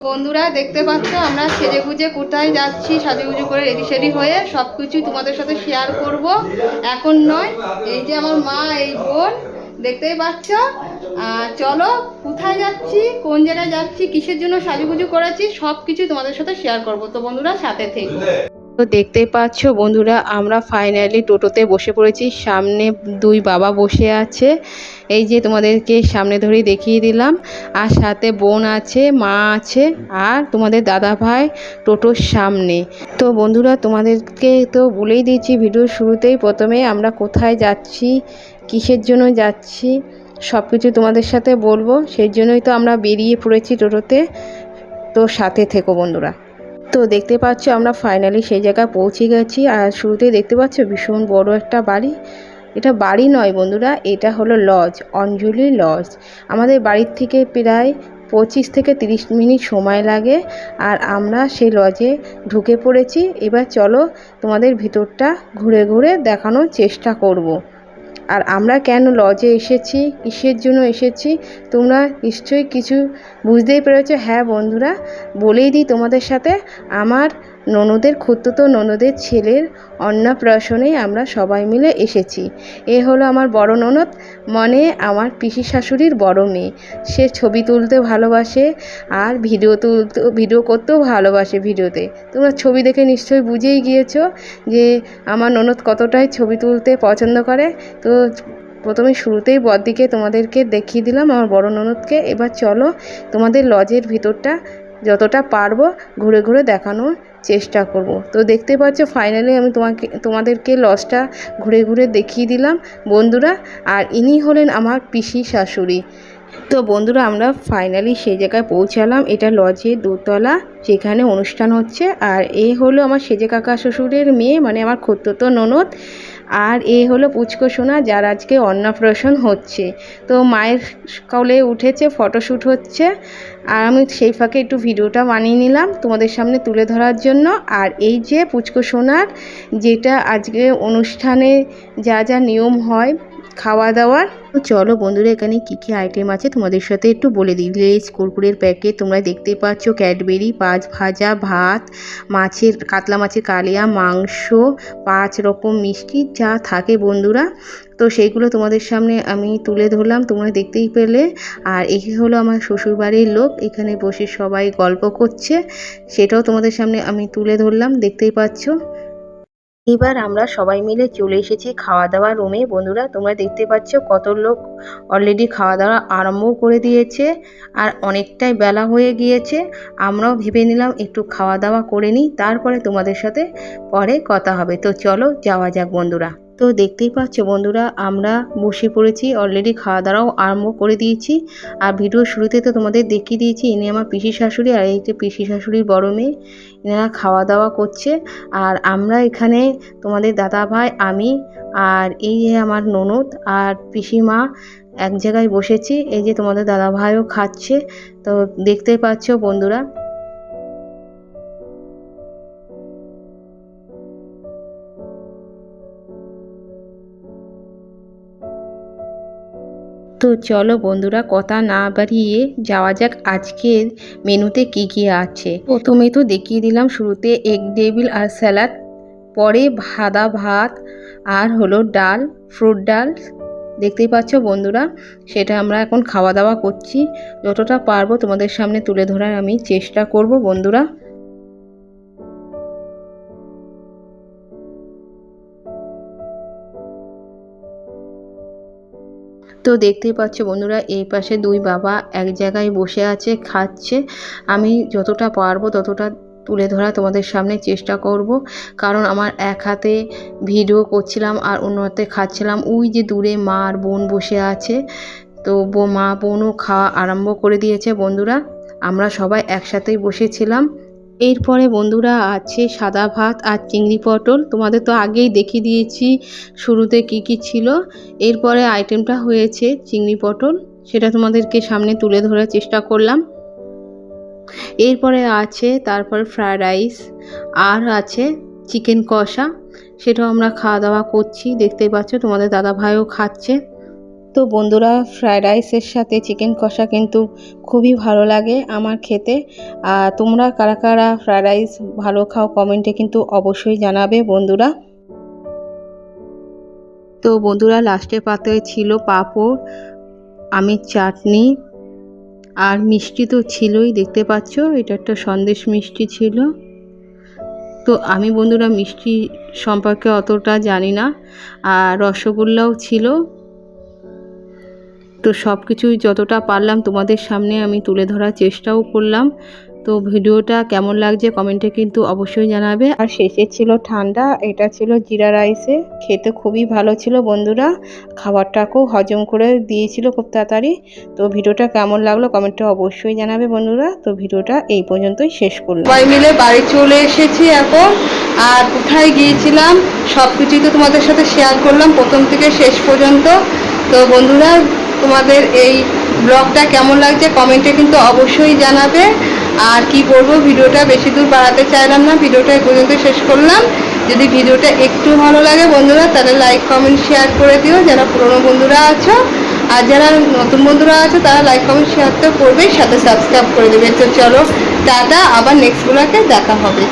বন্ধুরা দেখতে পাচ্ছ আমরা সেজে গুজে কোথায় যাচ্ছি, সাজুগুজু করে রেডি সেডি হয়ে সব কিছুই তোমাদের সাথে শেয়ার করব। এখন নয়, এই যে আমার মা, এই বোন দেখতেই পাচ্ছ। চলো কোথায় যাচ্ছি, কোন জায়গায় যাচ্ছি, কিসের জন্য সাজুগুজু করেছি সব কিছুই তোমাদের সাথে শেয়ার করব। তো বন্ধুরা সাথে থেকো। তো দেখতেই পাচ্ছ বন্ধুরা, আমরা ফাইনালি টোটোতে বসে পড়েছি। সামনে দুই বাবা বসে আছে, এই যে তোমাদেরকে সামনে ধরেই দেখিয়ে দিলাম। আর সাথে বোন আছে, মা আছে, আর তোমাদের দাদা ভাই টোটোর সামনে। তো বন্ধুরা তোমাদেরকে তো বলেই দিয়েছি ভিডিওর শুরুতেই, প্রথমে আমরা কোথায় যাচ্ছি, কিসের জন্য যাচ্ছি সব কিছু তোমাদের সাথে বলবো। সেই জন্যই তো আমরা বেরিয়ে পড়েছি টোটোতে। তো সাথে থেকো বন্ধুরা। তো দেখতে পাচ্ছ আমরা ফাইনালি সেই জায়গায় পৌঁছে গেছি। আর শুরুতেই দেখতে পাচ্ছ ভীষণ বড় একটা বাড়ি। এটা বাড়ি নয় বন্ধুরা, এটা হলো লজ, অঞ্জলি লজ। আমাদের বাড়ির থেকে প্রায় 25 থেকে 30 মিনিট সময় লাগে। আর আমরা সেই লজে ঢুকে পড়েছি। এবার চলো তোমাদের ভিতরটা ঘুরে ঘুরে দেখানোর চেষ্টা করব। আর আমরা কেন লজে এসেছি, কিসের জন্য এসেছি, তোমরা নিশ্চয়ই কিছু বুঝতেই পেরেছো। হ্যাঁ বন্ধুরা, বলেই দিই তোমাদের সাথে, আমার ননদের খুড়তুতো ননদের ছেলের অন্নপ্রাশনে আমরা সবাই মিলে এসেছি। এ হলো আমার বড় ননদ, মানে আমার পিসি শাশুড়ির বড় মেয়ে। সে ছবি তুলতে ভালোবাসে আর ভিডিও করতেও ভালোবাসে। ভিডিওতে তোমরা ছবি দেখে নিশ্চয়ই বুঝেই গিয়েছো যে আমার ননদ কতটাই ছবি তুলতে পছন্দ করে। তো প্রথমে শুরুতেই বড়দিকে তোমাদেরকে দেখিয়ে দিলাম আমার বড় ননদকে। এবার চলো তোমাদের লজের ভিতরটা যতটা পারবো ঘুরে ঘুরে দেখানোর চেষ্টা করব। তো দেখতে পাচ্ছ ফাইনালি আমি তোমাদেরকে লজটা ঘুরে ঘুরে দেখিয়ে দিলাম বন্ধুরা। আর ইনি হলেন আমার পিসি শাশুড়ি। তো বন্ধুরা আমরা ফাইনালি সেই জায়গায় পৌঁছালাম। এটা লজের দোতলা, যেখানে অনুষ্ঠান হচ্ছে। আর এ হলো আমার সেজে কাকা শ্বশুরের মেয়ে, মানে আমার খুড়তুতো ননদ। আর এ হলো পুচকো সোনা, যার আজকে অন্নপ্রাশন হচ্ছে। তো মায়ের কোলে উঠেছে, ফটোশ্যুট হচ্ছে। আর আমি সেই ফাঁকে একটু ভিডিওটা বানিয়ে নিলাম তোমাদের সামনে তুলে ধরার জন্য। আর এই যে পুচকো সোনার যেটা আজকে অনুষ্ঠানে যা যা নিয়ম হয় খাওয়া দাওয়ার। তো চলো বন্ধুরা এখানে কী কী আইটেম আছে তোমাদের সাথে একটু বলে দিই। লেজ কুরকুরের প্যাকেট তোমরা দেখতেই পাচ্ছ, ক্যাডবেরি, 5 ভাজা ভাত, কাতলা মাছের কালিয়া, মাংস, 5 রকম মিষ্টি যা থাকে বন্ধুরা। তো সেইগুলো তোমাদের সামনে আমি তুলে ধরলাম, তোমরা দেখতেই পেলে। আর এই হলো আমার শ্বশুরবাড়ির লোক, এখানে বসে সবাই গল্প করছে, সেটাও তোমাদের সামনে আমি তুলে ধরলাম, দেখতেই পাচ্ছ। এবার আমরা সবাই মিলে চলে এসেছি খাওয়া দাওয়ার রুমে বন্ধুরা। তোমরা দেখতে পাচ্ছ কত লোক অলরেডি খাওয়া দাওয়া আরম্ভ করে দিয়েছে। আর অনেকটাই বেলা হয়ে গিয়েছে। আমরাও ভেবে নিলাম একটু খাওয়া দাওয়া করে নিই, তারপরে তোমাদের সাথে পরে কথা হবে। তো চলো যাওয়া যাক বন্ধুরা। তো দেখতেই পাচ্ছ বন্ধুরা আমরা বসে পড়েছি, অলরেডি খাওয়া দাওয়াও আরম্ভ করে দিয়েছি। আর ভিডিও শুরুতে তো তোমাদের দেখিয়ে দিয়েছি, ইনি আমার পিসি শাশুড়ি আর এই যে পিসি শাশুড়ির বড় মেয়ে, এনারা খাওয়া দাওয়া করছে। আর আমরা এখানে তোমাদের দাদা ভাই, আমি আর এই যে আমার ননদ আর পিসিমা এক জায়গায় বসেছি। এই যে তোমাদের দাদা ভাইও খাচ্ছে। তো দেখতেই পাচ্ছ বন্ধুরা। তো চলো বন্ধুরা কথা না বাড়িয়ে যাওয়া যাক আজকের মেনুতে কি কি আছে। প্রথমে তো দেখিয়ে দিলাম শুরুতে এগ টেবিল আর স্যালাড, পরে সাদা ভাত, আর হলো ডাল, ফ্রুট ডাল। দেখতেই পাচ্ছ বন্ধুরা, সেটা আমরা এখন খাওয়া দাওয়া করছি। যতটা পারবো তোমাদের সামনে তুলে ধরার আমি চেষ্টা করব বন্ধুরা। তো দেখতেই পাচ্ছ বন্ধুরা, এই পাশে দুই বাবা এক জায়গায় বসে আছে, খাচ্ছে। আমি যতটা পারবো ততটা তুলে ধরা তোমাদের সামনে চেষ্টা করব, কারণ আমার এক হাতে ভিডিও করছিলাম আর অন্য হাতে খাচ্ছিলাম। ওই যে দূরে মা আর বোন বসে আছে, তো মা বোনও খাওয়া আরম্ভ করে দিয়েছে বন্ধুরা। আমরা সবাই একসাথেই বসেছিলাম। এরপরে বন্ধুরা আছে সাদা ভাত আর চিংড়ি পটল, তোমাদের তো আগেই দেখিয়ে দিয়েছি শুরুতে কি কি ছিল। এরপরে আইটেমটা হয়েছে চিংড়ি পটল, সেটা তোমাদেরকে সামনে তুলে ধরার চেষ্টা করলাম। এরপরে আছে তারপর ফ্রায়েড রাইস, আর আছে চিকেন কষা, সেটাও আমরা খাওয়া দাওয়া করছি। দেখতেই পাচ্ছ তোমাদের দাদা ভাইও খাচ্ছে। তো বন্ধুরা, ফ্রায়েড রাইসের সাথে চিকেন কষা কিন্তু খুবই ভালো লাগে আমার খেতে। আর তোমরা কারা কারা ফ্রায়েড রাইস ভালো খাও কমেন্টে কিন্তু অবশ্যই জানাবে বন্ধুরা। তো বন্ধুরা, লাস্টের পাতায় ছিল পাঁপড়, আমের চাটনি আর মিষ্টি তো ছিলই, দেখতে পাচ্ছ এটা একটা সন্দেশ মিষ্টি ছিল। তো আমি বন্ধুরা মিষ্টি সম্পর্কে অতটা জানি না। আর রসগোল্লাও ছিল। তো সব কিছুই যতটা পারলাম তোমাদের সামনে আমি তুলে ধরার চেষ্টাও করলাম। তো ভিডিওটা কেমন লাগছে কমেন্টে কিন্তু অবশ্যই জানাবে। আর শেষে ছিল ঠান্ডা, এটা ছিল জিরা রাইসে, খেতে খুবই ভালো ছিল বন্ধুরা। খাবারটাকেও হজম করে দিয়েছিল খুব তাড়াতাড়ি। তো ভিডিওটা কেমন লাগলো কমেন্টে অবশ্যই জানাবে বন্ধুরা। তো ভিডিওটা এই পর্যন্তই শেষ করলাম। সবাই মিলে বাড়ি চলে এসেছি এখন। আর কোথায় গিয়েছিলাম সব কিছুই তো তোমাদের সাথে শেয়ার করলাম প্রথম থেকে শেষ পর্যন্ত। তো বন্ধুরা, তোমাদের এই ব্লগটা কেমন লাগছে কমেন্টে কিন্তু অবশ্যই জানাবে। আর কি বলবো, ভিডিওটা বেশি দূর বাড়াতে চাইলাম না, ভিডিওটা এই পর্যন্ত শেষ করলাম। যদি ভিডিওটা একটু ভালো লাগে বন্ধুরা তাহলে লাইক কমেন্ট শেয়ার করে দিও যারা পুরনো বন্ধুরা আছো। আর যারা নতুন বন্ধুরা আছো তারা লাইক কমেন্ট শেয়ার তো করবেই, সাথে সাবস্ক্রাইব করে দেবে। তো চলো টাটা, আবার নেক্সট ব্লগে দেখা হবে।